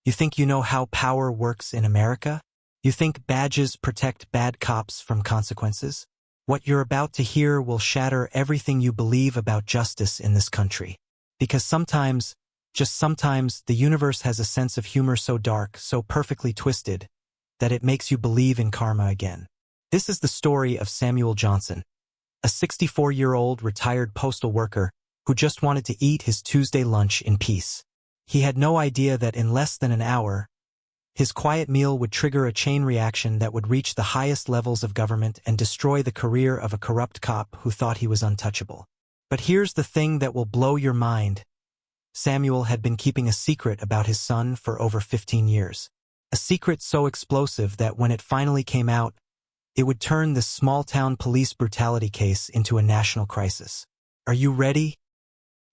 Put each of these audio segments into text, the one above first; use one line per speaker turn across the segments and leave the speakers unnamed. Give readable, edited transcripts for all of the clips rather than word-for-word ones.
You think you know how power works in America? You think badges protect bad cops from consequences? What you're about to hear will shatter everything you believe about justice in this country. Because sometimes, just sometimes, the universe has a sense of humor so dark, so perfectly twisted, that it makes you believe in karma again. This is the story of Samuel Johnson, a 64-year-old retired postal worker who just wanted to eat his Tuesday lunch in peace. He had no idea that in less than an hour, his quiet meal would trigger a chain reaction that would reach the highest levels of government and destroy the career of a corrupt cop who thought he was untouchable. But here's the thing that will blow your mind. Samuel had been keeping a secret about his son for over 15 years. A secret so explosive that when it finally came out, it would turn this small-town police brutality case into a national crisis. Are you ready?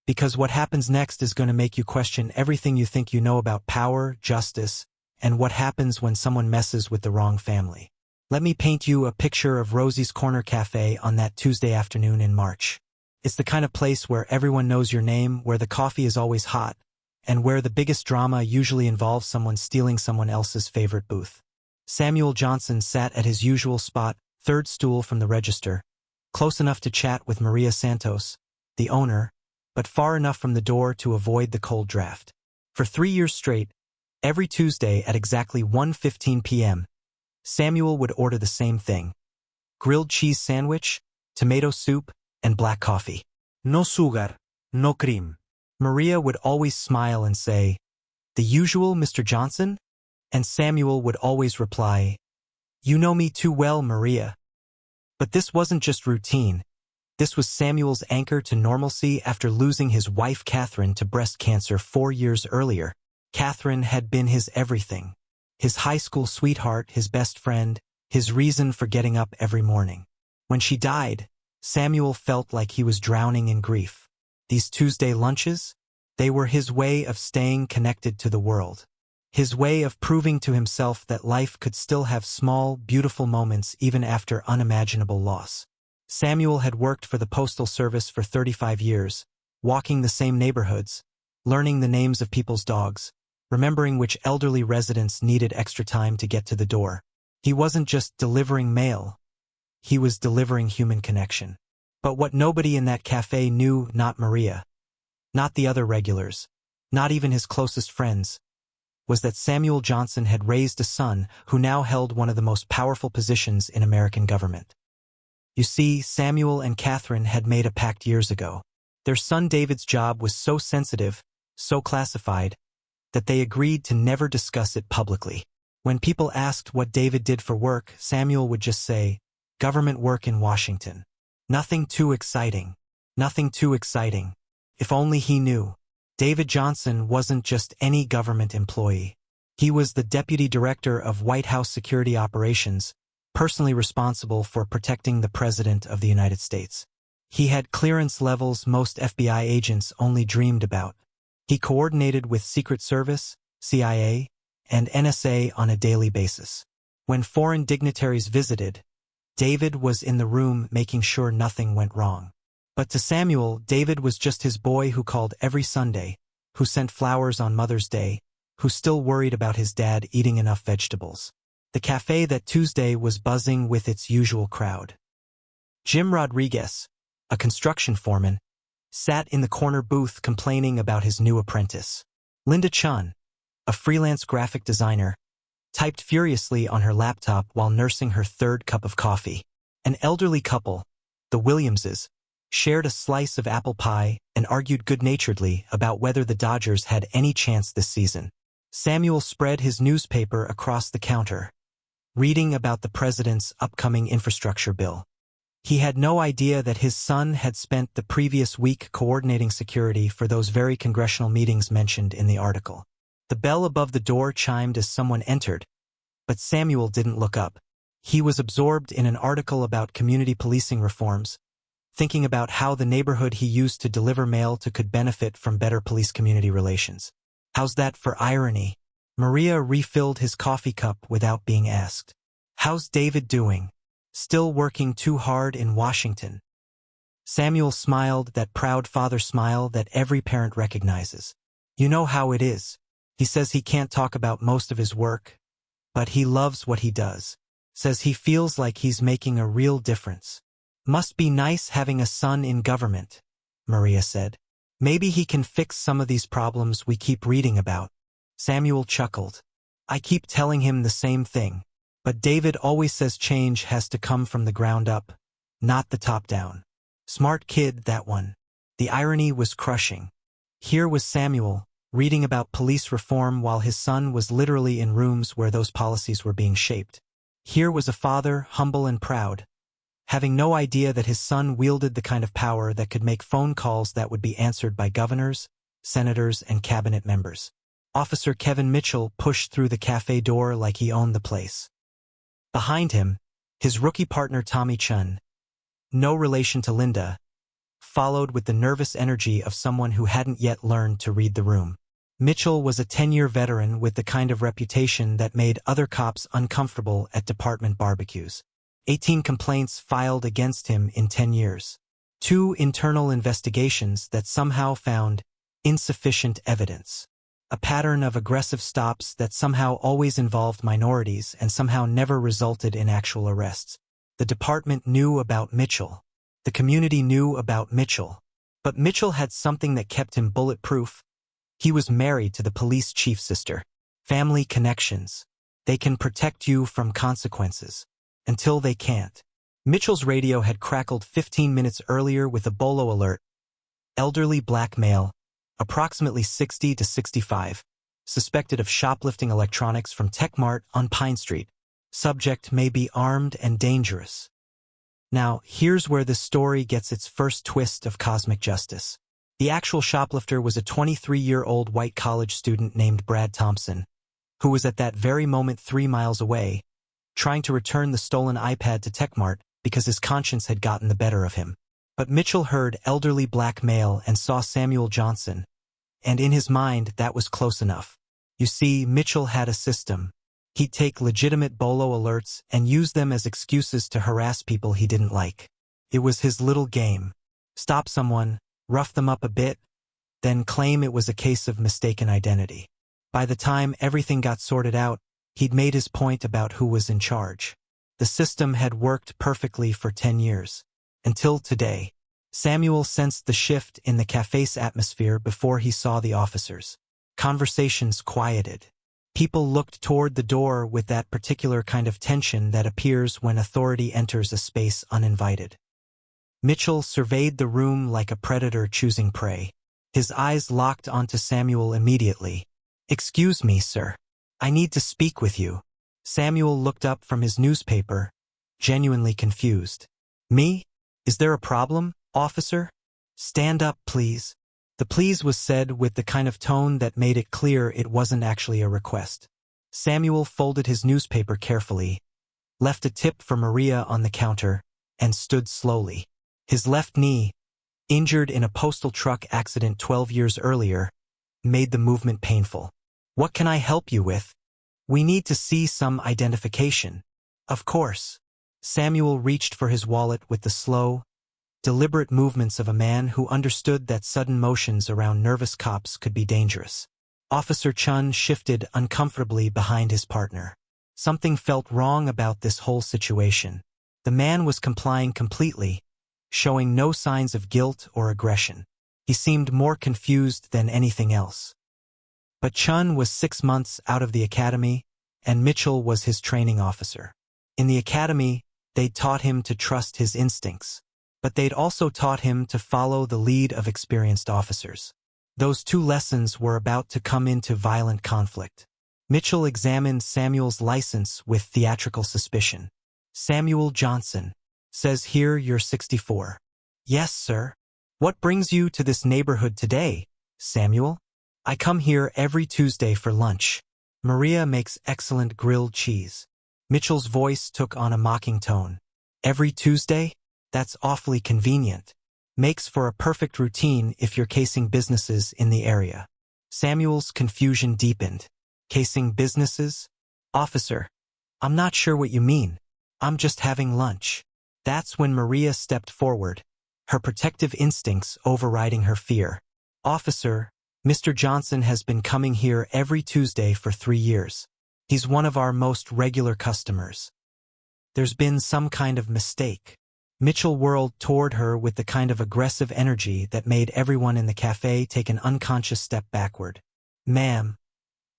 Because what happens next is going to make you question everything you think you know about power, justice, and what happens when someone messes with the wrong family. Let me paint you a picture of Rosie's Corner Cafe on that Tuesday afternoon in March. It's the kind of place where everyone knows your name, where the coffee is always hot, and where the biggest drama usually involves someone stealing someone else's favorite booth. Samuel Johnson sat at his usual spot, third stool from the register, close enough to chat with Maria Santos, the owner, but far enough from the door to avoid the cold draft. For 3 years straight, every Tuesday at exactly 1:15 p.m., Samuel would order the same thing: grilled cheese sandwich, tomato soup, and black coffee. No sugar, no cream. Maria would always smile and say, "The usual, Mr. Johnson?" And Samuel would always reply, "You know me too well, Maria." But this wasn't just routine. This was Samuel's anchor to normalcy after losing his wife Catherine to breast cancer 4 years earlier. Catherine had been his everything. His high school sweetheart, his best friend, his reason for getting up every morning. When she died, Samuel felt like he was drowning in grief. These Tuesday lunches, they were his way of staying connected to the world. His way of proving to himself that life could still have small, beautiful moments even after unimaginable loss. Samuel had worked for the Postal Service for 35 years, walking the same neighborhoods, learning the names of people's dogs, remembering which elderly residents needed extra time to get to the door. He wasn't just delivering mail. He was delivering human connection. But what nobody in that cafe knew, not Maria, not the other regulars, not even his closest friends, was that Samuel Johnson had raised a son who now held one of the most powerful positions in American government. You see, Samuel and Catherine had made a pact years ago. Their son David's job was so sensitive, so classified, that they agreed to never discuss it publicly. When people asked what David did for work, Samuel would just say, "Government work in Washington." Nothing too exciting. Nothing too exciting. If only he knew. David Johnson wasn't just any government employee. He was the Deputy Director of White House Security Operations, personally responsible for protecting the President of the United States. He had clearance levels most FBI agents only dreamed about. He coordinated with Secret Service, CIA, and NSA on a daily basis. When foreign dignitaries visited, David was in the room making sure nothing went wrong. But to Samuel, David was just his boy who called every Sunday, who sent flowers on Mother's Day, who still worried about his dad eating enough vegetables. The cafe that Tuesday was buzzing with its usual crowd. Jim Rodriguez, a construction foreman, sat in the corner booth complaining about his new apprentice. Linda Chun, a freelance graphic designer, typed furiously on her laptop while nursing her third cup of coffee. An elderly couple, the Williamses, shared a slice of apple pie and argued good-naturedly about whether the Dodgers had any chance this season. Samuel spread his newspaper across the counter, reading about the president's upcoming infrastructure bill. He had no idea that his son had spent the previous week coordinating security for those very congressional meetings mentioned in the article. The bell above the door chimed as someone entered, but Samuel didn't look up. He was absorbed in an article about community policing reforms, thinking about how the neighborhood he used to deliver mail to could benefit from better police-community relations. How's that for irony? Maria refilled his coffee cup without being asked. How's David doing? Still working too hard in Washington? Samuel smiled, that proud father smile that every parent recognizes. You know how it is. He says he can't talk about most of his work, but he loves what he does. Says he feels like he's making a real difference. Must be nice having a son in government, Maria said. Maybe he can fix some of these problems we keep reading about. Samuel chuckled. I keep telling him the same thing, but David always says change has to come from the ground up, not the top down. Smart kid, that one. The irony was crushing. Here was Samuel, reading about police reform while his son was literally in rooms where those policies were being shaped. Here was a father, humble and proud, having no idea that his son wielded the kind of power that could make phone calls that would be answered by governors, senators, and cabinet members. Officer Kevin Mitchell pushed through the cafe door like he owned the place. Behind him, his rookie partner Tommy Chun, no relation to Linda, followed with the nervous energy of someone who hadn't yet learned to read the room. Mitchell was a 10-year veteran with the kind of reputation that made other cops uncomfortable at department barbecues. 18 complaints filed against him in 10 years. 2 internal investigations that somehow found insufficient evidence. A pattern of aggressive stops that somehow always involved minorities and somehow never resulted in actual arrests. The department knew about Mitchell. The community knew about Mitchell. But Mitchell had something that kept him bulletproof. He was married to the police chief's sister. Family connections. They can protect you from consequences. Until they can't. Mitchell's radio had crackled 15 minutes earlier with a bolo alert. Elderly black male, approximately 60 to 65, suspected of shoplifting electronics from TechMart on Pine Street. Subject may be armed and dangerous. Now, here's where the story gets its first twist of cosmic justice. The actual shoplifter was a 23-year-old white college student named Brad Thompson, who was at that very moment 3 miles away, trying to return the stolen iPad to TechMart because his conscience had gotten the better of him. But Mitchell heard elderly black male and saw Samuel Johnson, and in his mind that was close enough. You see, Mitchell had a system. He'd take legitimate bolo alerts and use them as excuses to harass people he didn't like. It was his little game. Stop someone, rough them up a bit, then claim it was a case of mistaken identity. By the time everything got sorted out, he'd made his point about who was in charge. The system had worked perfectly for 10 years. Until today. Samuel sensed the shift in the cafe's atmosphere before he saw the officers. Conversations quieted. People looked toward the door with that particular kind of tension that appears when authority enters a space uninvited. Mitchell surveyed the room like a predator choosing prey. His eyes locked onto Samuel immediately. "Excuse me, sir. I need to speak with you." Samuel looked up from his newspaper, genuinely confused. "Me? Is there a problem, officer? Stand up, please." The please was said with the kind of tone that made it clear it wasn't actually a request. Samuel folded his newspaper carefully, left a tip for Maria on the counter, and stood slowly. His left knee, injured in a postal truck accident 12 years earlier, made the movement painful. "What can I help you with? We need to see some identification." "Of course." Samuel reached for his wallet with the slow, deliberate movements of a man who understood that sudden motions around nervous cops could be dangerous. Officer Chun shifted uncomfortably behind his partner. Something felt wrong about this whole situation. The man was complying completely, showing no signs of guilt or aggression. He seemed more confused than anything else. But Chun was 6 months out of the academy, and Mitchell was his training officer. In the academy, they'd taught him to trust his instincts, but they'd also taught him to follow the lead of experienced officers. Those 2 lessons were about to come into violent conflict. Mitchell examined Samuel's license with theatrical suspicion. "Samuel Johnson. Says here you're 64. "Yes, sir." "What brings you to this neighborhood today, Samuel?" "I come here every Tuesday for lunch. Maria makes excellent grilled cheese." Mitchell's voice took on a mocking tone. "Every Tuesday? That's awfully convenient. Makes for a perfect routine if you're casing businesses in the area." Samuel's confusion deepened. "Casing businesses? Officer, I'm not sure what you mean. I'm just having lunch." That's when Maria stepped forward, her protective instincts overriding her fear. "Officer, Mr. Johnson has been coming here every Tuesday for 3 years. He's one of our most regular customers. There's been some kind of mistake. Mitchell whirled toward her with the kind of aggressive energy that made everyone in the cafe take an unconscious step backward. Ma'am,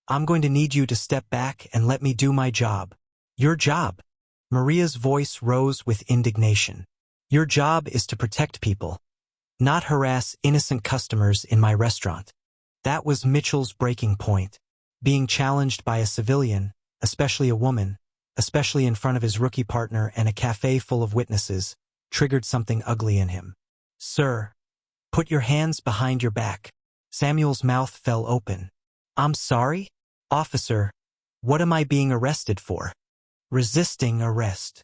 I'm going to need you to step back and let me do my job. Your job? Maria's voice rose with indignation. Your job is to protect people, not harass innocent customers in my restaurant. That was Mitchell's breaking point. Being challenged by a civilian, especially a woman, especially in front of his rookie partner and a cafe full of witnesses, triggered something ugly in him. Sir, put your hands behind your back. Samuel's mouth fell open. I'm sorry? Officer, what am I being arrested for? Resisting arrest.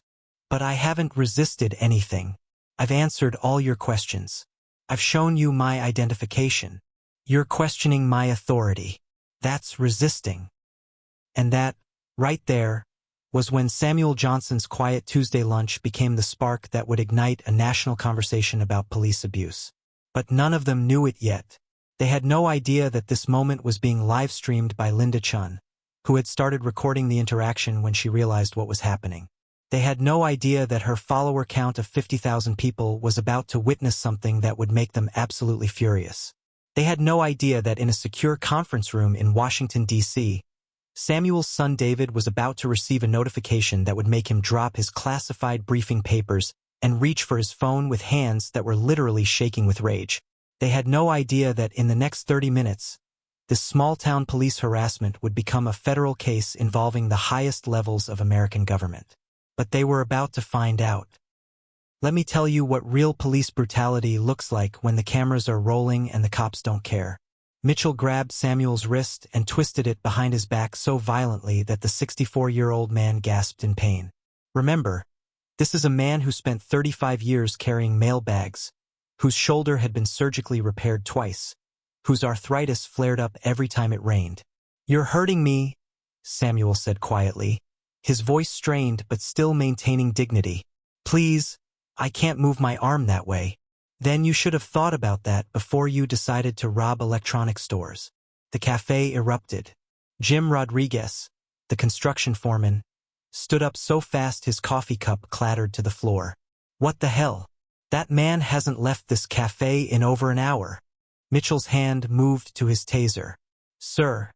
But I haven't resisted anything. I've answered all your questions. I've shown you my identification. You're questioning my authority. That's resisting. And that, right there, was when Samuel Johnson's Quiet Tuesday lunch became the spark that would ignite a national conversation about police abuse. But none of them knew it yet. They had no idea that this moment was being live-streamed by Linda Chun, who had started recording the interaction when she realized what was happening. They had no idea that her follower count of 50,000 people was about to witness something that would make them absolutely furious. They had no idea that in a secure conference room in Washington, D.C., Samuel's son David was about to receive a notification that would make him drop his classified briefing papers and reach for his phone with hands that were literally shaking with rage. They had no idea that in the next 30 minutes, this small-town police harassment would become a federal case involving the highest levels of American government. But they were about to find out. Let me tell you what real police brutality looks like when the cameras are rolling and the cops don't care. Mitchell grabbed Samuel's wrist and twisted it behind his back so violently that the 64-year-old man gasped in pain. Remember, this is a man who spent 35 years carrying mail bags, whose shoulder had been surgically repaired twice, whose arthritis flared up every time it rained. You're hurting me, Samuel said quietly, his voice strained but still maintaining dignity. Please, I can't move my arm that way. Then you should have thought about that before you decided to rob electronic stores. The cafe erupted. Jim Rodriguez, the construction foreman, stood up so fast his coffee cup clattered to the floor. What the hell? That man hasn't left this cafe in over an hour. Mitchell's hand moved to his taser. Sir,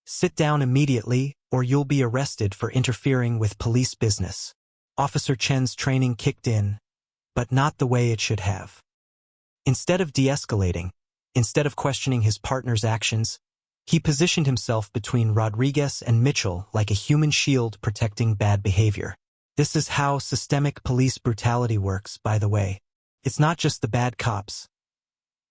sit down immediately or you'll be arrested for interfering with police business. Officer Chen's training kicked in, but not the way it should have. Instead of de-escalating, instead of questioning his partner's actions, he positioned himself between Rodriguez and Mitchell like a human shield protecting bad behavior. This is how systemic police brutality works, by the way. It's not just the bad cops.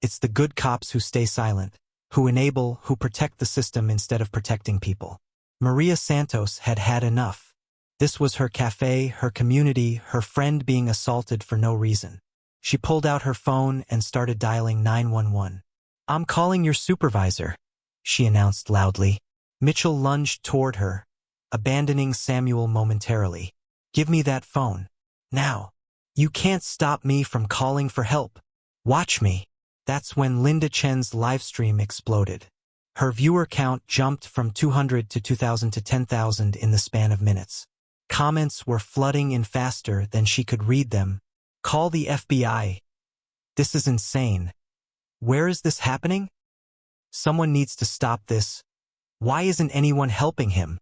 It's the good cops who stay silent, who protect the system instead of protecting people. Maria Santos had had enough. This was her cafe, her community, her friend being assaulted for no reason. She pulled out her phone and started dialing 911. I'm calling your supervisor, she announced loudly. Mitchell lunged toward her, abandoning Samuel momentarily. Give me that phone. Now. You can't stop me from calling for help. Watch me. That's when Linda Chen's livestream exploded. Her viewer count jumped from 200 to 2,000 to 10,000 in the span of minutes. Comments were flooding in faster than she could read them. Call the FBI. This is insane. Where is this happening? Someone needs to stop this. Why isn't anyone helping him?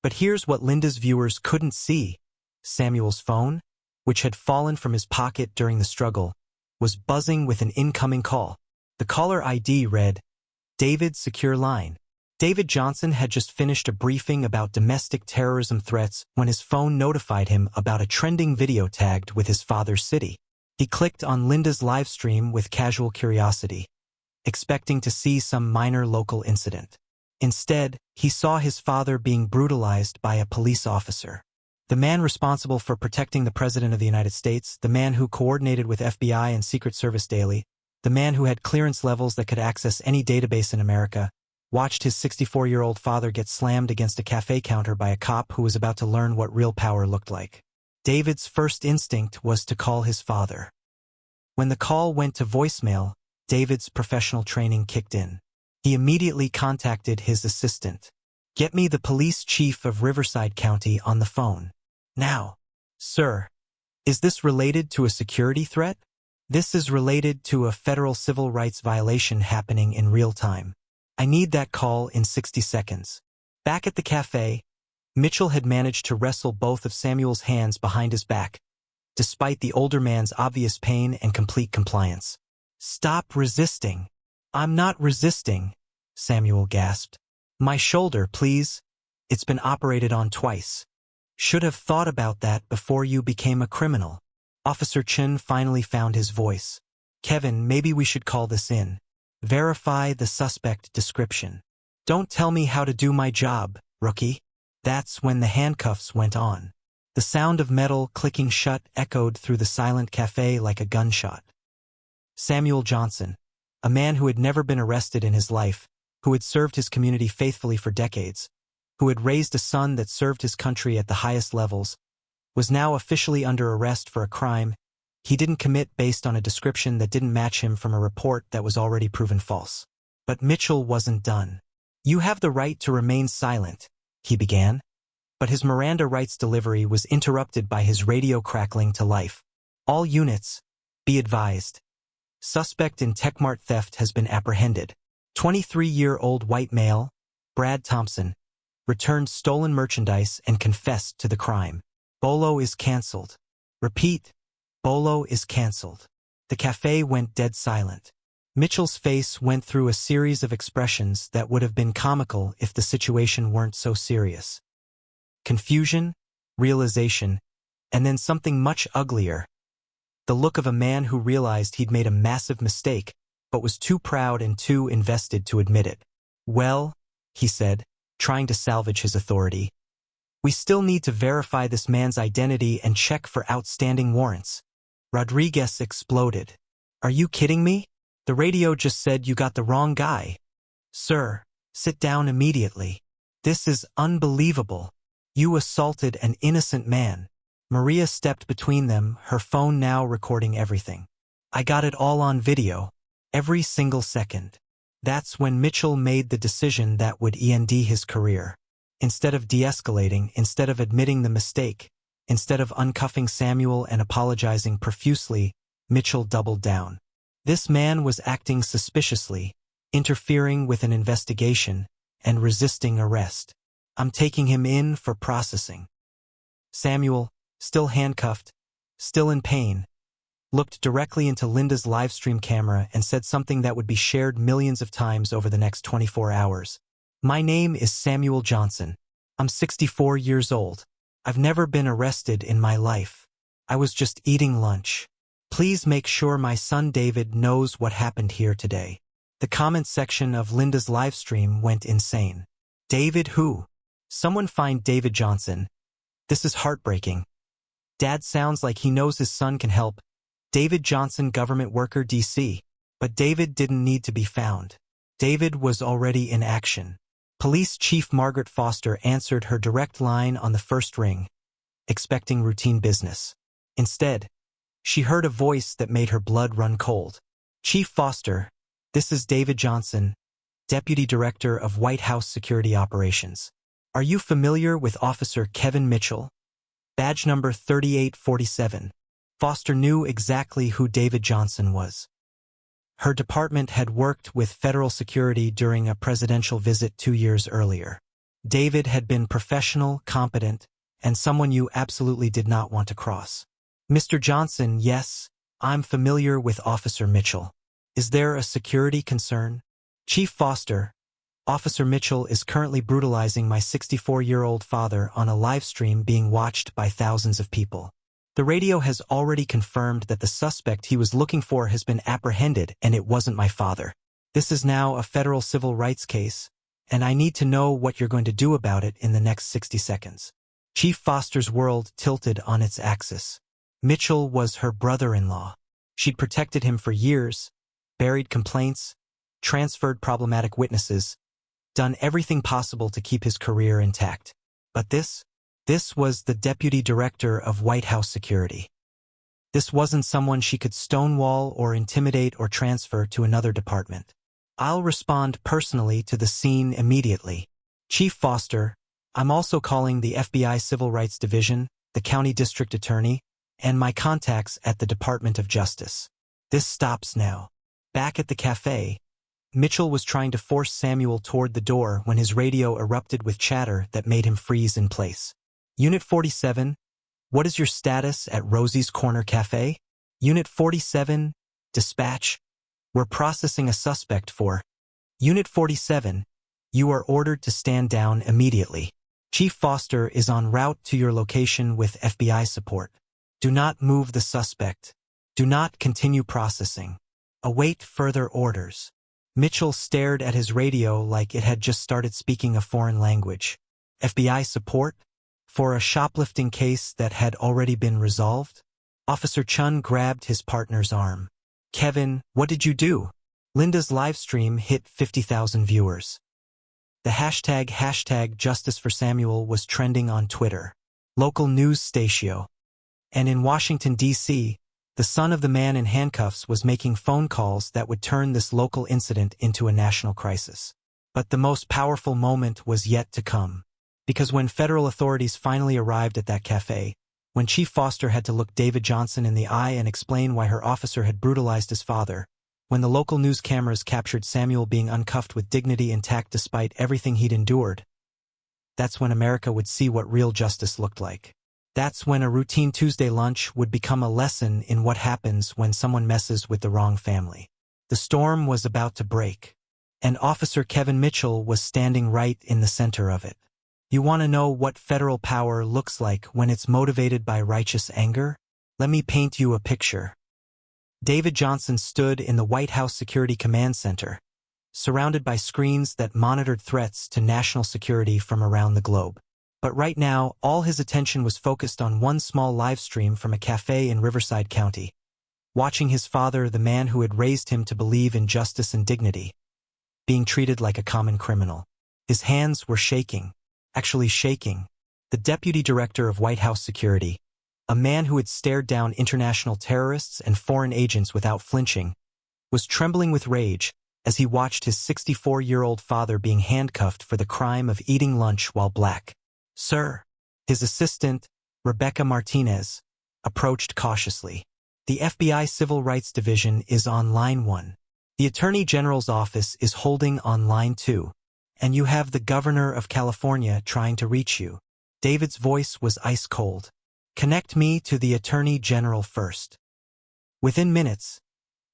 But here's what Linda's viewers couldn't see. Samuel's phone, which had fallen from his pocket during the struggle, was buzzing with an incoming call. The caller ID read, David Secure Line. David Johnson had just finished a briefing about domestic terrorism threats when his phone notified him about a trending video tagged with his father's city. He clicked on Linda's live stream with casual curiosity, expecting to see some minor local incident. Instead, he saw his father being brutalized by a police officer. The man responsible for protecting the President of the United States, the man who coordinated with FBI and Secret Service daily, the man who had clearance levels that could access any database in America, watched his 64-year-old father get slammed against a cafe counter by a cop who was about to learn what real power looked like. David's first instinct was to call his father. When the call went to voicemail, David's professional training kicked in. He immediately contacted his assistant. "Get me the police chief of Riverside County on the phone. Now." "Sir, is this related to a security threat?" "This is related to a federal civil rights violation happening in real time. I need that call in 60 seconds. Back at the cafe, Mitchell had managed to wrestle both of Samuel's hands behind his back, despite the older man's obvious pain and complete compliance. "Stop resisting." "I'm not resisting," Samuel gasped. "My shoulder, please. It's been operated on twice. Should have thought about that before you became a criminal." Officer Chen finally found his voice. "Kevin, maybe we should call this in. Verify the suspect description." "Don't tell me how to do my job, rookie." That's when the handcuffs went on. The sound of metal clicking shut echoed through the silent cafe like a gunshot. Samuel Johnson, a man who had never been arrested in his life, who had served his community faithfully for decades, who had raised a son that served his country at the highest levels, was now officially under arrest for a crime he didn't commit based on a description that didn't match him from a report that was already proven false. But Mitchell wasn't done. "You have the right to remain silent," he began. But his Miranda rights delivery was interrupted by his radio crackling to life. "All units, be advised. Suspect in Techmart theft has been apprehended. 23-year-old white male, Brad Thompson, returned stolen merchandise and confessed to the crime. Bolo is canceled. Repeat, Bolo is canceled." The cafe went dead silent. Mitchell's face went through a series of expressions that would have been comical if the situation weren't so serious. Confusion, realization, and then something much uglier. The look of a man who realized he'd made a massive mistake, but was too proud and too invested to admit it. "Well," he said, trying to salvage his authority, "we still need to verify this man's identity and check for outstanding warrants." Rodriguez exploded. "Are you kidding me? The radio just said you got the wrong guy." "Sir, sit down immediately. This is unbelievable. You assaulted an innocent man." Maria stepped between them, her phone now recording everything. "I got it all on video. Every single second." That's when Mitchell made the decision that would end his career. Instead of de-escalating, instead of admitting the mistake, instead of uncuffing Samuel and apologizing profusely, Mitchell doubled down. This man was acting suspiciously, interfering with an investigation, and resisting arrest. "I'm taking him in for processing." Samuel, still handcuffed, still in pain, looked directly into Linda's livestream camera and said something that would be shared millions of times over the next 24 hours. "My name is Samuel Johnson. I'm 64 years old. I've never been arrested in my life. I was just eating lunch. Please make sure my son David knows what happened here today." The comment section of Linda's livestream went insane. "David who? Someone find David Johnson. This is heartbreaking. Dad sounds like he knows his son can help. David Johnson, government worker, DC." But David didn't need to be found. David was already in action. Police Chief Margaret Foster answered her direct line on the first ring, expecting routine business. Instead, she heard a voice that made her blood run cold. "Chief Foster, this is David Johnson, Deputy Director of White House Security Operations. Are you familiar with Officer Kevin Mitchell? Badge number 3847. Foster knew exactly who David Johnson was. Her department had worked with federal security during a presidential visit 2 years earlier. David had been professional, competent, and someone you absolutely did not want to cross. "Mr. Johnson, yes, I'm familiar with Officer Mitchell. Is there a security concern?" "Chief Foster, Officer Mitchell is currently brutalizing my 64-year-old father on a live stream being watched by thousands of people. The radio has already confirmed that the suspect he was looking for has been apprehended, and it wasn't my father. This is now a federal civil rights case, and I need to know what you're going to do about it in the next 60 seconds. Chief Foster's world tilted on its axis. Mitchell was her brother-in-law. She'd protected him for years, buried complaints, transferred problematic witnesses, done everything possible to keep his career intact. But this was the Deputy Director of White House Security. This wasn't someone she could stonewall or intimidate or transfer to another department. I'll respond personally to the scene immediately. Chief Foster, I'm also calling the FBI Civil Rights Division, the County District Attorney, and my contacts at the Department of Justice. This stops now. Back at the cafe, Mitchell was trying to force Samuel toward the door when his radio erupted with chatter that made him freeze in place. Unit 47, what is your status at Rosie's Corner Cafe? Unit 47, dispatch. We're processing a suspect for. Unit 47, you are ordered to stand down immediately. Chief Foster is en route to your location with FBI support. Do not move the suspect. Do not continue processing. Await further orders. Mitchell stared at his radio like it had just started speaking a foreign language. FBI support? For a shoplifting case that had already been resolved? Officer Chun grabbed his partner's arm. Kevin, what did you do? Linda's live stream hit 50,000 viewers. The hashtag Justice for Samuel was trending on Twitter. Local news station. And in Washington, D.C., the son of the man in handcuffs was making phone calls that would turn this local incident into a national crisis. But the most powerful moment was yet to come. Because when federal authorities finally arrived at that cafe, when Chief Foster had to look David Johnson in the eye and explain why her officer had brutalized his father, when the local news cameras captured Samuel being uncuffed with dignity intact despite everything he'd endured, that's when America would see what real justice looked like. That's when a routine Tuesday lunch would become a lesson in what happens when someone messes with the wrong family. The storm was about to break, and Officer Kevin Mitchell was standing right in the center of it. You want to know what federal power looks like when it's motivated by righteous anger? Let me paint you a picture. David Johnson stood in the White House Security Command Center, surrounded by screens that monitored threats to national security from around the globe. But right now, all his attention was focused on one small live stream from a cafe in Riverside County, watching his father, the man who had raised him to believe in justice and dignity, being treated like a common criminal. His hands were shaking. Actually shaking. The deputy director of White House Security, a man who had stared down international terrorists and foreign agents without flinching, was trembling with rage as he watched his 64-year-old father being handcuffed for the crime of eating lunch while black. Sir, his assistant, Rebecca Martinez, approached cautiously. The FBI Civil Rights Division is on line 1. The Attorney General's office is holding on line 2. And you have the governor of California trying to reach you. David's voice was ice cold. Connect me to the Attorney General first. Within minutes,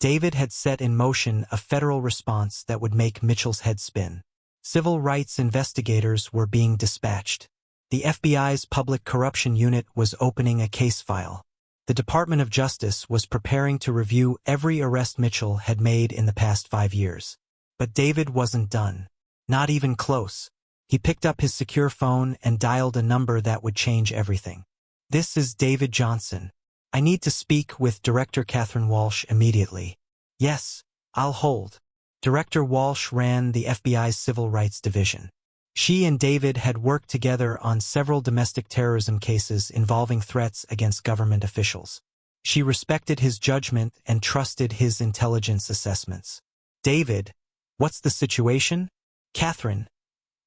David had set in motion a federal response that would make Mitchell's head spin. Civil rights investigators were being dispatched. The FBI's Public Corruption Unit was opening a case file. The Department of Justice was preparing to review every arrest Mitchell had made in the past 5 years. But David wasn't done. Not even close. He picked up his secure phone and dialed a number that would change everything. This is David Johnson. I need to speak with Director Catherine Walsh immediately. Yes, I'll hold. Director Walsh ran the FBI's Civil Rights Division. She and David had worked together on several domestic terrorism cases involving threats against government officials. She respected his judgment and trusted his intelligence assessments. David, what's the situation? Catherine,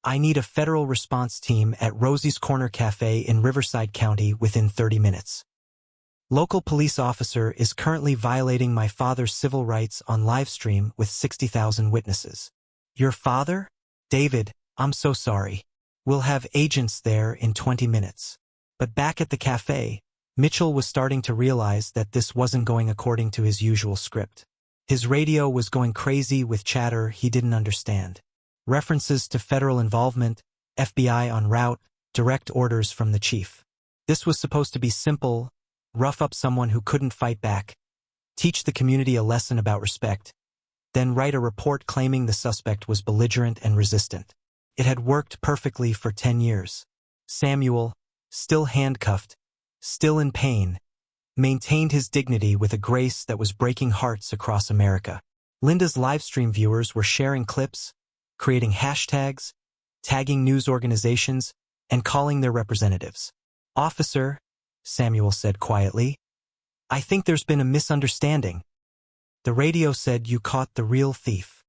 I need a federal response team at Rosie's Corner Cafe in Riverside County within 30 minutes. Local police officer is currently violating my father's civil rights on live stream with 60,000 witnesses. Your father? David, I'm so sorry. We'll have agents there in 20 minutes. But back at the cafe, Mitchell was starting to realize that this wasn't going according to his usual script. His radio was going crazy with chatter he didn't understand. References to federal involvement, FBI en route, direct orders from the chief. This was supposed to be simple, rough up someone who couldn't fight back, teach the community a lesson about respect, then write a report claiming the suspect was belligerent and resistant. It had worked perfectly for 10 years. Samuel, still handcuffed, still in pain, maintained his dignity with a grace that was breaking hearts across America. Linda's livestream viewers were sharing clips, creating hashtags, tagging news organizations, and calling their representatives. Officer, Samuel said quietly, I think there's been a misunderstanding. The radio said you caught the real thief.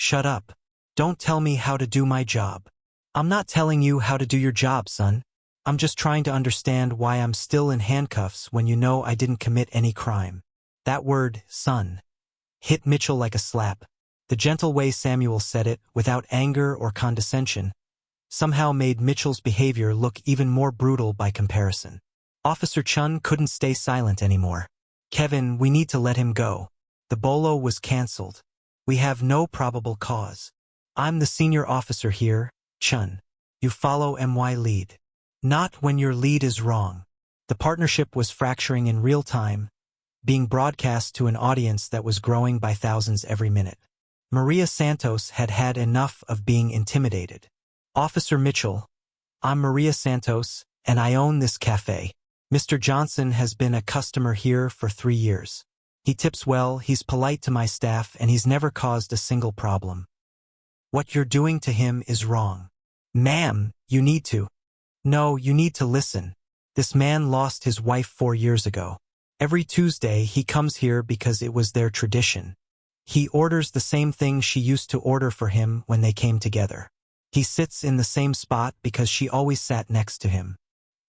Shut up. Don't tell me how to do my job. I'm not telling you how to do your job, son. I'm just trying to understand why I'm still in handcuffs when you know I didn't commit any crime. That word, son, hit Mitchell like a slap. The gentle way Samuel said it, without anger or condescension, somehow made Mitchell's behavior look even more brutal by comparison. Officer Chun couldn't stay silent anymore. Kevin, we need to let him go. The bolo was cancelled. We have no probable cause. I'm the senior officer here, Chun. You follow my lead. Not when your lead is wrong. The partnership was fracturing in real time, being broadcast to an audience that was growing by thousands every minute. Maria Santos had had enough of being intimidated. Officer Mitchell, I'm Maria Santos, and I own this cafe. Mr. Johnson has been a customer here for 3 years. He tips well, he's polite to my staff, and he's never caused a single problem. What you're doing to him is wrong. Ma'am, you need to. No, you need to listen. This man lost his wife 4 years ago. Every Tuesday he comes here because it was their tradition. He orders the same thing she used to order for him when they came together. He sits in the same spot because she always sat next to him.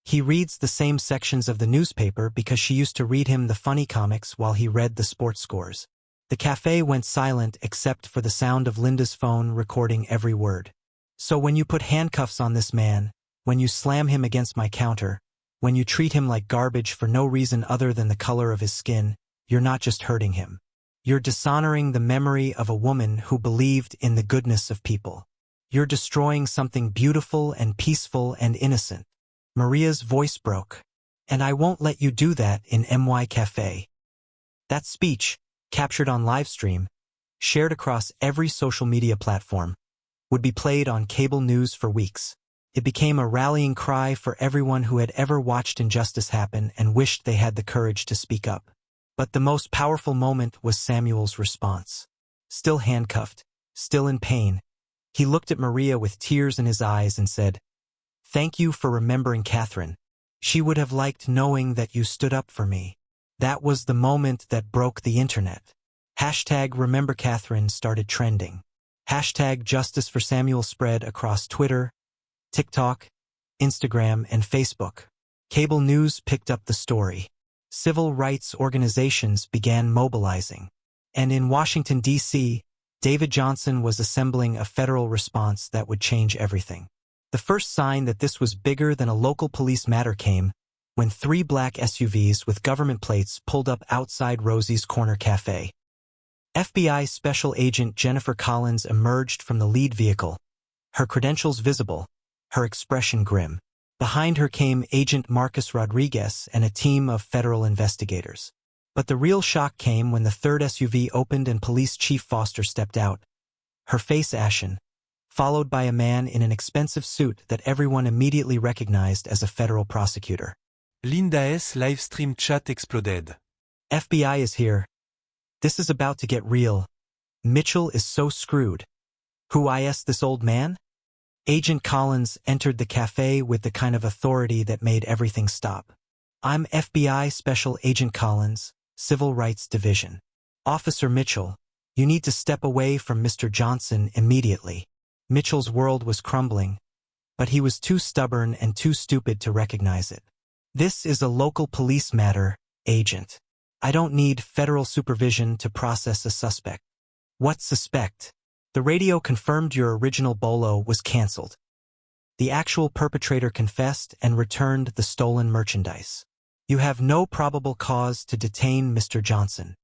He reads the same sections of the newspaper because she used to read him the funny comics while he read the sports scores. The cafe went silent except for the sound of Linda's phone recording every word. So when you put handcuffs on this man, when you slam him against my counter, when you treat him like garbage for no reason other than the color of his skin, you're not just hurting him. You're dishonoring the memory of a woman who believed in the goodness of people. You're destroying something beautiful and peaceful and innocent. Maria's voice broke. And I won't let you do that in MY Cafe. That speech, captured on livestream, shared across every social media platform, would be played on cable news for weeks. It became a rallying cry for everyone who had ever watched injustice happen and wished they had the courage to speak up. But the most powerful moment was Samuel's response. Still handcuffed, still in pain, he looked at Maria with tears in his eyes and said, "Thank you for remembering Catherine. She would have liked knowing that you stood up for me." That was the moment that broke the internet. #RememberCatherine started trending. #Justice for Samuel spread across Twitter, TikTok, Instagram, and Facebook. Cable news picked up the story. Civil rights organizations began mobilizing. And in Washington, D.C., David Johnson was assembling a federal response that would change everything. The first sign that this was bigger than a local police matter came when 3 black SUVs with government plates pulled up outside Rosie's Corner Cafe. FBI Special Agent Jennifer Collins emerged from the lead vehicle, her credentials visible, her expression grim. Behind her came Agent Marcus Rodriguez and a team of federal investigators. But the real shock came when the third SUV opened and Police Chief Foster stepped out, her face ashen, followed by a man in an expensive suit that everyone immediately recognized as a federal prosecutor.
Linda's livestream chat exploded.
FBI is here. This is about to get real. Mitchell is so screwed. Who is this old man? Agent Collins entered the cafe with the kind of authority that made everything stop. I'm FBI Special Agent Collins, Civil Rights Division. Officer Mitchell, you need to step away from Mr. Johnson immediately. Mitchell's world was crumbling, but he was too stubborn and too stupid to recognize it. This is a local police matter, Agent. I don't need federal supervision to process a suspect. What suspect? The radio confirmed your original bolo was canceled. The actual perpetrator confessed and returned the stolen merchandise. You have no probable cause to detain Mr. Johnson.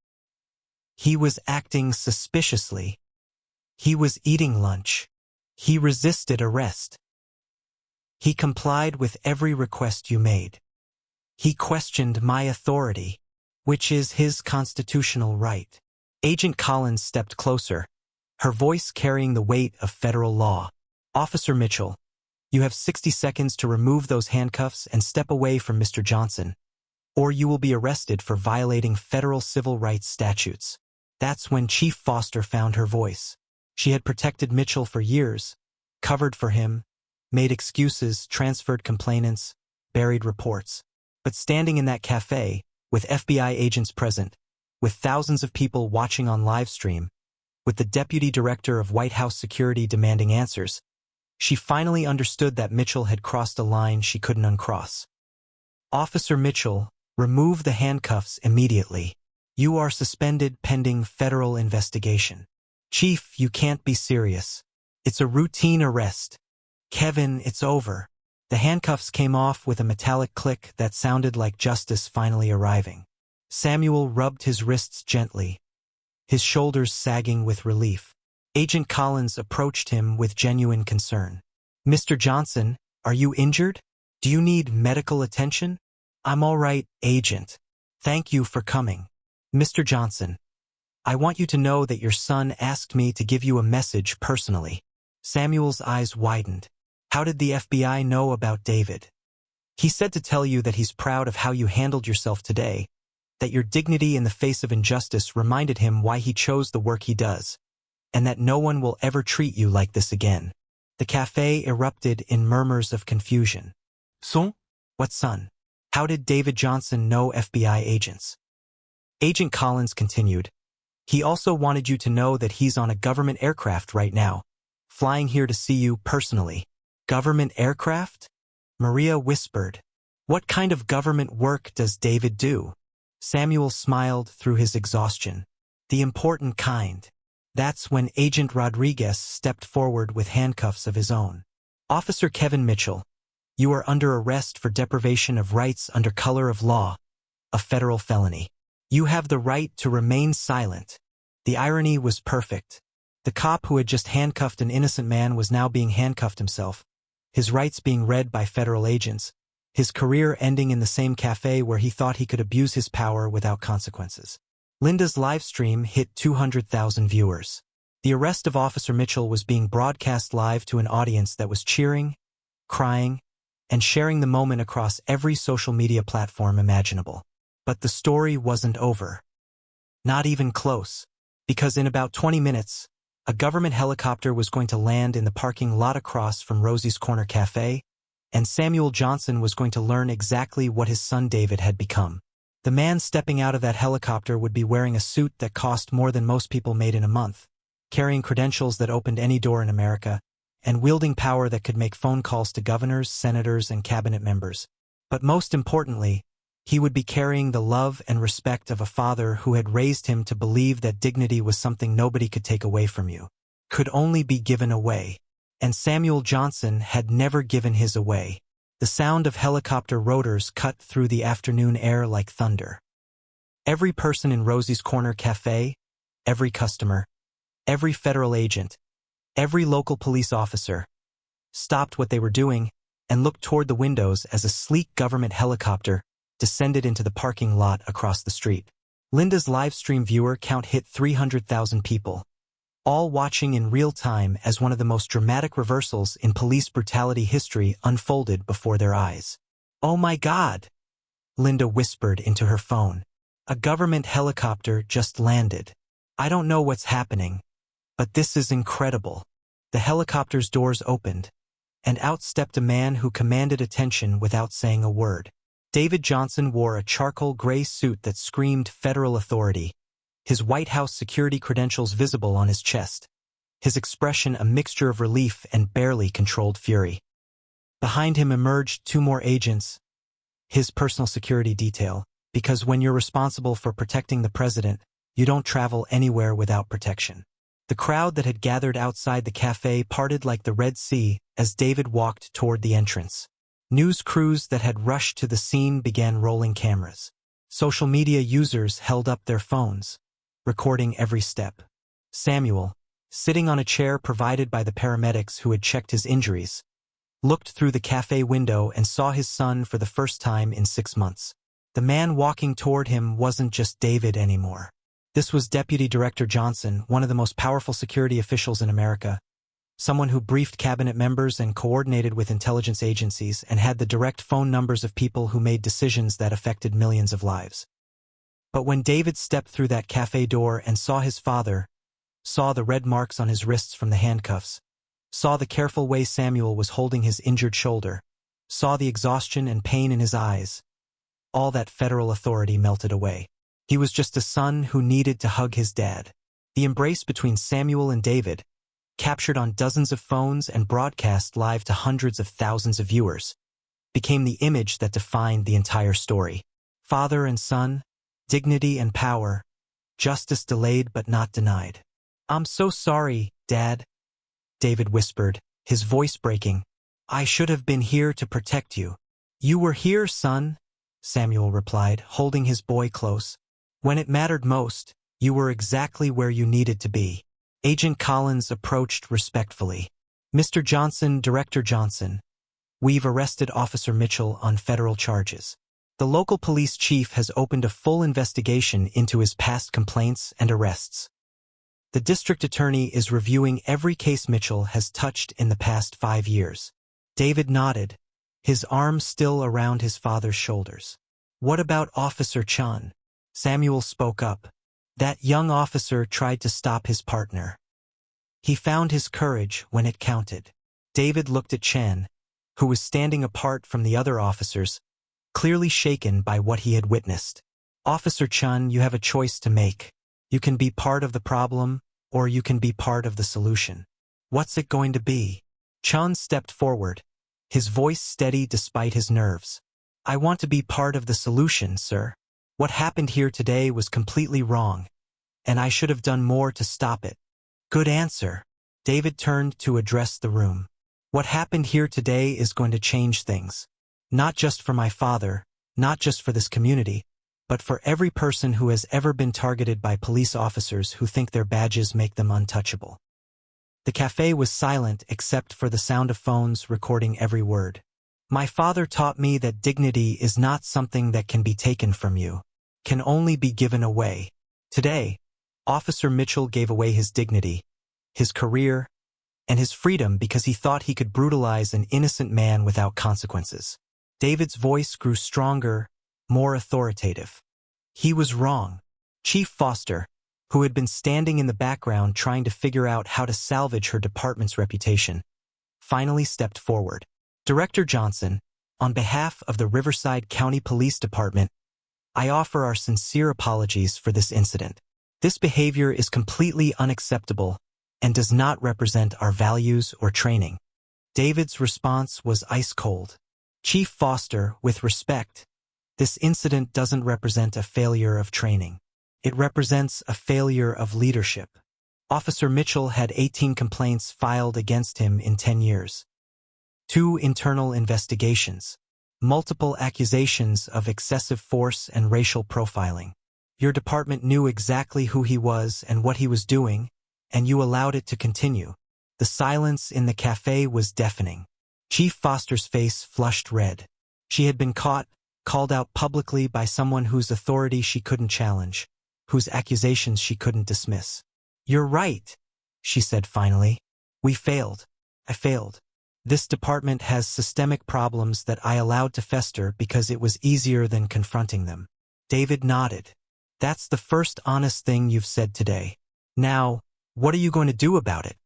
He was acting suspiciously. He was eating lunch. He resisted arrest. He complied with every request you made. He questioned my authority, which is his constitutional right. Agent Collins stepped closer, her voice carrying the weight of federal law. Officer Mitchell, you have 60 seconds to remove those handcuffs and step away from Mr. Johnson, or you will be arrested for violating federal civil rights statutes. That's when Chief Foster found her voice. She had protected Mitchell for years, covered for him, made excuses, transferred complainants, buried reports. But standing in that cafe, with FBI agents present, with thousands of people watching on live stream, With the deputy director of White House security demanding answers, she finally understood that Mitchell had crossed a line she couldn't uncross. Officer Mitchell, remove the handcuffs immediately. You are suspended pending federal investigation. Chief, you can't be serious. It's a routine arrest. Kevin, it's over. The handcuffs came off with a metallic click that sounded like justice finally arriving. Samuel rubbed his wrists gently, his shoulders sagging with relief. Agent Collins approached him with genuine concern. Mr. Johnson, are you injured? Do you need medical attention? I'm all right, Agent. Thank you for coming. Mr. Johnson, I want you to know that your son asked me to give you a message personally. Samuel's eyes widened. How did the FBI know about David? He said to tell you that he's proud of how you handled yourself today, that your dignity in the face of injustice reminded him why he chose the work he does, and that no one will ever treat you like this again. The cafe erupted in murmurs of confusion.
Son?
What son? How did David Johnson know FBI agents? Agent Collins continued. He also wanted you to know that he's on a government aircraft right now, flying here to see you personally. Government aircraft? Maria whispered. What kind of government work does David do? Samuel smiled through his exhaustion. The important kind. That's when Agent Rodriguez stepped forward with handcuffs of his own. Officer Kevin Mitchell, you are under arrest for deprivation of rights under color of law, a federal felony. You have the right to remain silent. The irony was perfect. The cop who had just handcuffed an innocent man was now being handcuffed himself, his rights being read by federal agents, his career ending in the same cafe where he thought he could abuse his power without consequences. Linda's live stream hit 200,000 viewers. The arrest of Officer Mitchell was being broadcast live to an audience that was cheering, crying, and sharing the moment across every social media platform imaginable. But the story wasn't over. Not even close. Because in about 20 minutes, a government helicopter was going to land in the parking lot across from Rosie's Corner Cafe, and Samuel Johnson was going to learn exactly what his son David had become. The man stepping out of that helicopter would be wearing a suit that cost more than most people made in a month, carrying credentials that opened any door in America, and wielding power that could make phone calls to governors, senators, and cabinet members. But most importantly, he would be carrying the love and respect of a father who had raised him to believe that dignity was something nobody could take away from you, could only be given away. And Samuel Johnson had never given his away. The sound of helicopter rotors cut through the afternoon air like thunder. Every person in Rosie's Corner Cafe, every customer, every federal agent, every local police officer, stopped what they were doing and looked toward the windows as a sleek government helicopter descended into the parking lot across the street. Linda's live stream viewer count hit 300,000 people, all watching in real time as one of the most dramatic reversals in police brutality history unfolded before their eyes. Oh my God! Linda whispered into her phone. A government helicopter just landed. I don't know what's happening, but this is incredible. The helicopter's doors opened, and out stepped a man who commanded attention without saying a word. David Johnson wore a charcoal gray suit that screamed federal authority, his White House security credentials visible on his chest, his expression a mixture of relief and barely controlled fury. Behind him emerged two more agents, his personal security detail, because when you're responsible for protecting the president, you don't travel anywhere without protection. The crowd that had gathered outside the cafe parted like the Red Sea as David walked toward the entrance. News crews that had rushed to the scene began rolling cameras. Social media users held up their phones, recording every step. Samuel, sitting on a chair provided by the paramedics who had checked his injuries, looked through the cafe window and saw his son for the first time in 6 months. The man walking toward him wasn't just David anymore. This was Deputy Director Johnson, one of the most powerful security officials in America, someone who briefed cabinet members and coordinated with intelligence agencies and had the direct phone numbers of people who made decisions that affected millions of lives. But when David stepped through that cafe door and saw his father, saw the red marks on his wrists from the handcuffs, saw the careful way Samuel was holding his injured shoulder, saw the exhaustion and pain in his eyes, all that federal authority melted away. He was just a son who needed to hug his dad. The embrace between Samuel and David, captured on dozens of phones and broadcast live to hundreds of thousands of viewers, became the image that defined the entire story. Father and son, dignity and power, justice delayed but not denied. "I'm so sorry, Dad," David whispered, his voice breaking. "I should have been here to protect you." "You were here, son," Samuel replied, holding his boy close. "When it mattered most, you were exactly where you needed to be." Agent Collins approached respectfully. "Mr. Johnson, Director Johnson, we've arrested Officer Mitchell on federal charges. The local police chief has opened a full investigation into his past complaints and arrests. The district attorney is reviewing every case Mitchell has touched in the past 5 years." David nodded, his arm still around his father's shoulders. "What about Officer Chun?" Samuel spoke up. "That young officer tried to stop his partner. He found his courage when it counted." David looked at Chen, who was standing apart from the other officers, clearly shaken by what he had witnessed. "Officer Chun, you have a choice to make. You can be part of the problem, or you can be part of the solution. What's it going to be?" Chun stepped forward, his voice steady despite his nerves. "I want to be part of the solution, sir. What happened here today was completely wrong, and I should have done more to stop it." "Good answer." David turned to address the room. "What happened here today is going to change things. Not just for my father, not just for this community, but for every person who has ever been targeted by police officers who think their badges make them untouchable." The cafe was silent except for the sound of phones recording every word. "My father taught me that dignity is not something that can be taken from you, can only be given away. Today, Officer Mitchell gave away his dignity, his career, and his freedom because he thought he could brutalize an innocent man without consequences." David's voice grew stronger, more authoritative. He was wrong. Chief Foster, who had been standing in the background trying to figure out how to salvage her department's reputation, finally stepped forward. "Director Johnson, on behalf of the Riverside County Police Department, I offer our sincere apologies for this incident. This behavior is completely unacceptable and does not represent our values or training." David's response was ice cold. "Chief Foster, with respect, this incident doesn't represent a failure of training. It represents a failure of leadership. Officer Mitchell had 18 complaints filed against him in 10 years. 2 internal investigations, multiple accusations of excessive force and racial profiling. Your department knew exactly who he was and what he was doing, and you allowed it to continue." The silence in the cafe was deafening. Chief Foster's face flushed red. She had been called out publicly by someone whose authority she couldn't challenge, whose accusations she couldn't dismiss. "You're right," she said finally. "We failed. I failed. This department has systemic problems that I allowed to fester because it was easier than confronting them." David nodded. "That's the first honest thing you've said today. Now, what are you going to do about it?"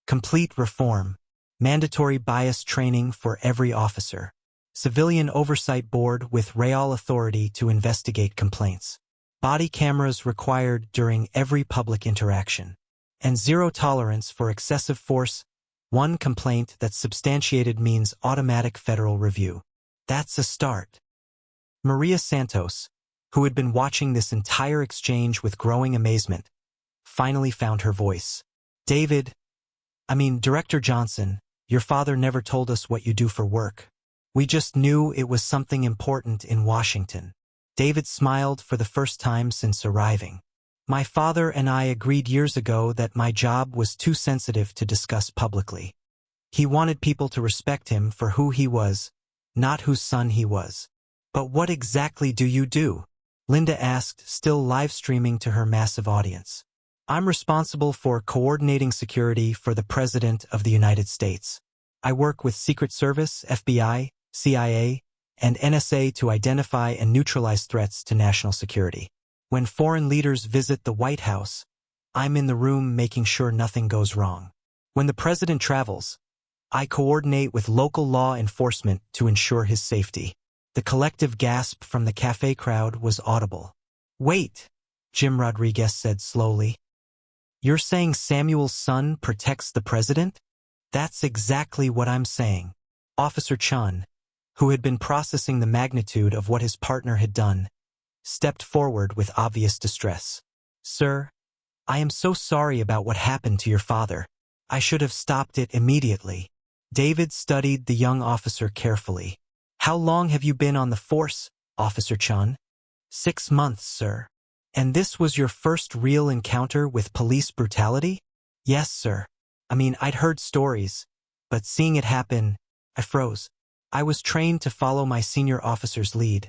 "Complete reform. Mandatory bias training for every officer. Civilian oversight board with real authority to investigate complaints. Body cameras required during every public interaction. And zero tolerance for excessive force. One complaint that's substantiated means automatic federal review." That's a start. Maria Santos, who had been watching this entire exchange with growing amazement, finally found her voice. Director Johnson, your father never told us what you do for work. We just knew it was something important in Washington." David smiled for the first time since arriving. "My father and I agreed years ago that my job was too sensitive to discuss publicly. He wanted people to respect him for who he was, not whose son he was." "But what exactly do you do?" Linda asked, still live streaming to her massive audience. "I'm responsible for coordinating security for the President of the United States. I work with Secret Service, FBI, CIA, and NSA to identify and neutralize threats to national security. When foreign leaders visit the White House, I'm in the room making sure nothing goes wrong. When the president travels, I coordinate with local law enforcement to ensure his safety." The collective gasp from the cafe crowd was audible. "Wait," Jim Rodriguez said slowly. You're saying Samuel's son protects the president? That's exactly what I'm saying. Officer Chun, who had been processing the magnitude of what his partner had done, stepped forward with obvious distress. Sir, I am so sorry about what happened to your father. I should have stopped it immediately. David studied the young officer carefully. How long have you been on the force, Officer Chun? 6 months, sir. And this was your first real encounter with police brutality? Yes, sir. I'd heard stories, but seeing it happen, I froze. I was trained to follow my senior officer's lead,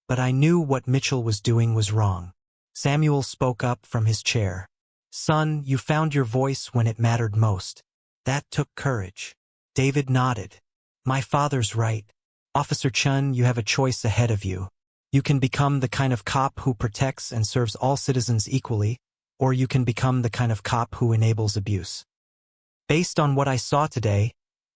but I knew what Mitchell was doing was wrong. Samuel spoke up from his chair. Son, you found your voice when it mattered most. That took courage. David nodded. My father's right. Officer Chun, you have a choice ahead of you. You can become the kind of cop who protects and serves all citizens equally, or you can become the kind of cop who enables abuse. Based on what I saw today,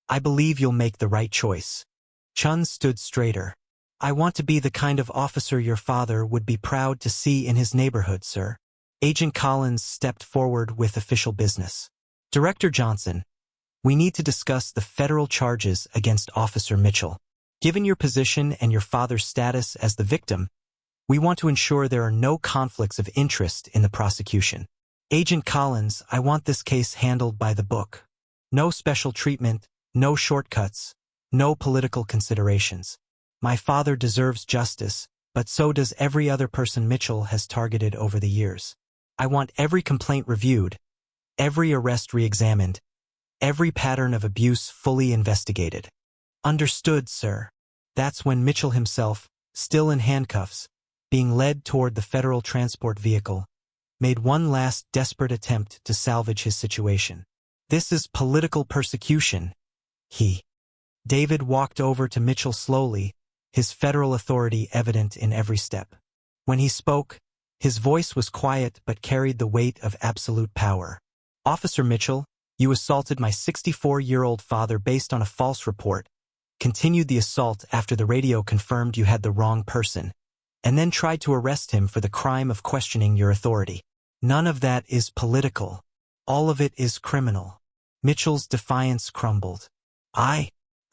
I believe you'll make the right choice. Chun stood straighter. I want to be the kind of officer your father would be proud to see in his neighborhood, sir. Agent Collins stepped forward with official business. Director Johnson, we need to discuss the federal charges against Officer Mitchell. Given your position and your father's status as the victim, we want to ensure there are no conflicts of interest in the prosecution. Agent Collins, I want this case handled by the book. No special treatment, no shortcuts, no political considerations. My father deserves justice, but so does every other person Mitchell has targeted over the years. I want every complaint reviewed, every arrest re-examined, every pattern of abuse fully investigated. Understood, sir. That's when Mitchell himself, still in handcuffs, being led toward the federal transport vehicle, made one last desperate attempt to salvage his situation. This is political persecution. David walked over to Mitchell slowly, his federal authority evident in every step. When he spoke, his voice was quiet but carried the weight of absolute power. Officer Mitchell, you assaulted my 64-year-old father based on a false report, continued the assault after the radio confirmed you had the wrong person, and then tried to arrest him for the crime of questioning your authority. None of that is political. All of it is criminal. Mitchell's defiance crumbled. I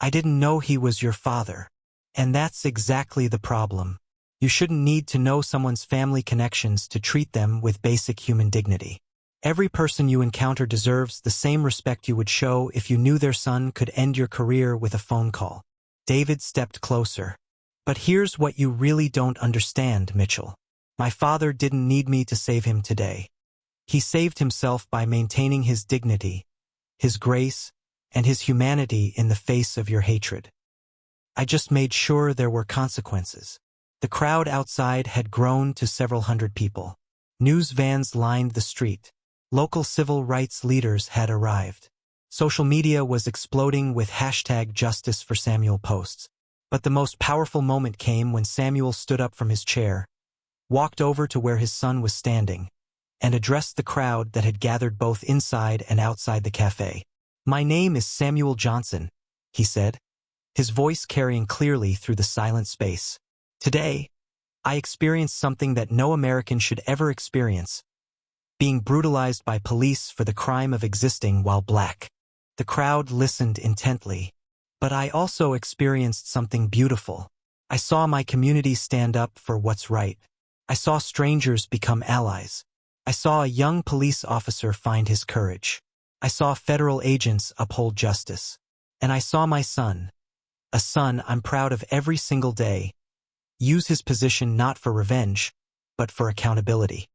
didn't know he was your father. And that's exactly the problem. You shouldn't need to know someone's family connections to treat them with basic human dignity. Every person you encounter deserves the same respect you would show if you knew their son could end your career with a phone call. David stepped closer. But here's what you really don't understand, Mitchell. My father didn't need me to save him today. He saved himself by maintaining his dignity, his grace, and his humanity in the face of your hatred. I just made sure there were consequences. The crowd outside had grown to several hundred people. News vans lined the street. Local civil rights leaders had arrived. Social media was exploding with #JusticeForSamuel posts. But the most powerful moment came when Samuel stood up from his chair, walked over to where his son was standing, and addressed the crowd that had gathered both inside and outside the cafe. My name is Samuel Johnson, he said, his voice carrying clearly through the silent space. Today, I experienced something that no American should ever experience, being brutalized by police for the crime of existing while black. The crowd listened intently. But I also experienced something beautiful. I saw my community stand up for what's right. I saw strangers become allies. I saw a young police officer find his courage. I saw federal agents uphold justice. And I saw my son, a son I'm proud of every single day, use his position not for revenge, but for accountability.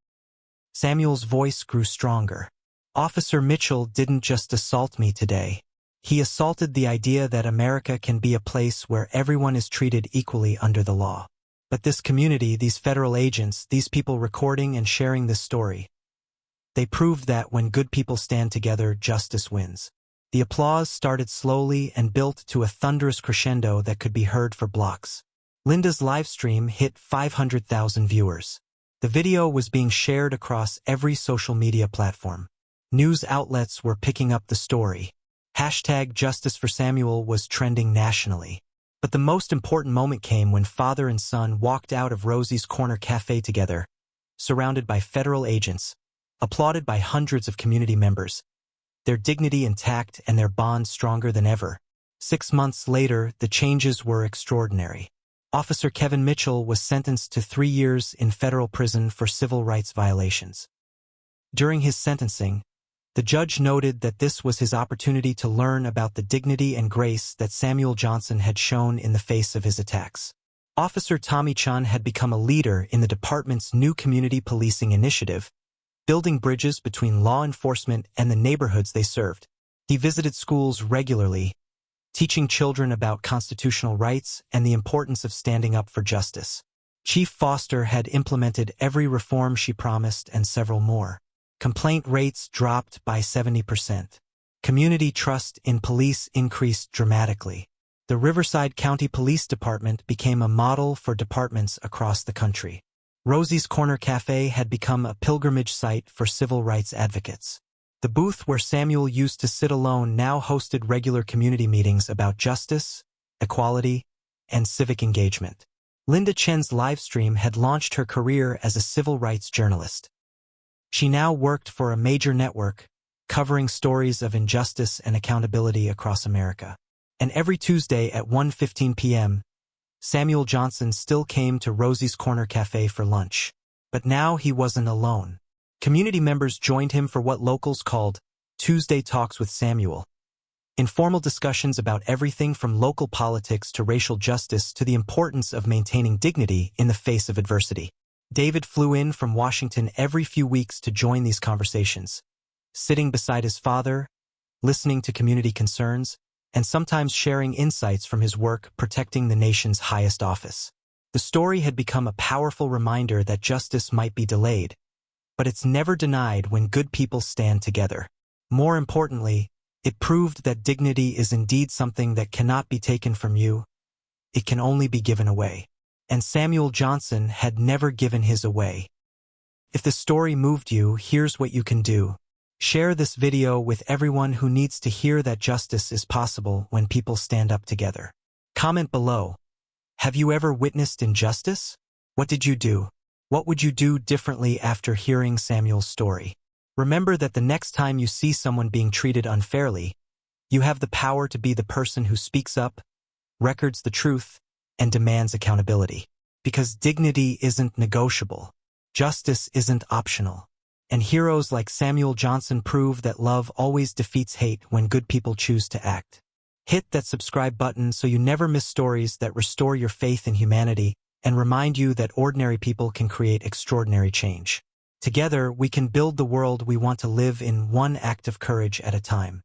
Samuel's voice grew stronger. Officer Mitchell didn't just assault me today. He assaulted the idea that America can be a place where everyone is treated equally under the law. But this community, these federal agents, these people recording and sharing this story, they proved that when good people stand together, justice wins. The applause started slowly and built to a thunderous crescendo that could be heard for blocks. Linda's live stream hit 500,000 viewers. The video was being shared across every social media platform. News outlets were picking up the story. #JusticeForSamuel was trending nationally. But the most important moment came when father and son walked out of Rosie's Corner Cafe together, surrounded by federal agents, applauded by hundreds of community members, their dignity intact and their bond stronger than ever. 6 months later, the changes were extraordinary. Officer Kevin Mitchell was sentenced to 3 years in federal prison for civil rights violations. During his sentencing, the judge noted that this was his opportunity to learn about the dignity and grace that Samuel Johnson had shown in the face of his attacks. Officer Tommy Chun had become a leader in the department's new community policing initiative, building bridges between law enforcement and the neighborhoods they served. He visited schools regularly, teaching children about constitutional rights and the importance of standing up for justice. Chief Foster had implemented every reform she promised and several more. Complaint rates dropped by 70%. Community trust in police increased dramatically. The Riverside County Police Department became a model for departments across the country. Rosie's Corner Cafe had become a pilgrimage site for civil rights advocates. The booth where Samuel used to sit alone now hosted regular community meetings about justice, equality, and civic engagement. Linda Chen's livestream had launched her career as a civil rights journalist. She now worked for a major network, covering stories of injustice and accountability across America. And every Tuesday at 1:15 p.m., Samuel Johnson still came to Rosie's Corner Cafe for lunch. But now he wasn't alone. Community members joined him for what locals called Tuesday Talks with Samuel. Informal discussions about everything from local politics to racial justice to the importance of maintaining dignity in the face of adversity. David flew in from Washington every few weeks to join these conversations, sitting beside his father, listening to community concerns, and sometimes sharing insights from his work protecting the nation's highest office. The story had become a powerful reminder that justice might be delayed, but it's never denied when good people stand together. More importantly, it proved that dignity is indeed something that cannot be taken from you. It can only be given away. And Samuel Johnson had never given his away. If the story moved you, here's what you can do. Share this video with everyone who needs to hear that justice is possible when people stand up together. Comment below. Have you ever witnessed injustice? What did you do? What would you do differently after hearing Samuel's story? Remember that the next time you see someone being treated unfairly, you have the power to be the person who speaks up, records the truth, and demands accountability. Because dignity isn't negotiable. Justice isn't optional. And heroes like Samuel Johnson prove that love always defeats hate when good people choose to act. Hit that subscribe button so you never miss stories that restore your faith in humanity and remind you that ordinary people can create extraordinary change. Together, we can build the world we want to live in, one act of courage at a time.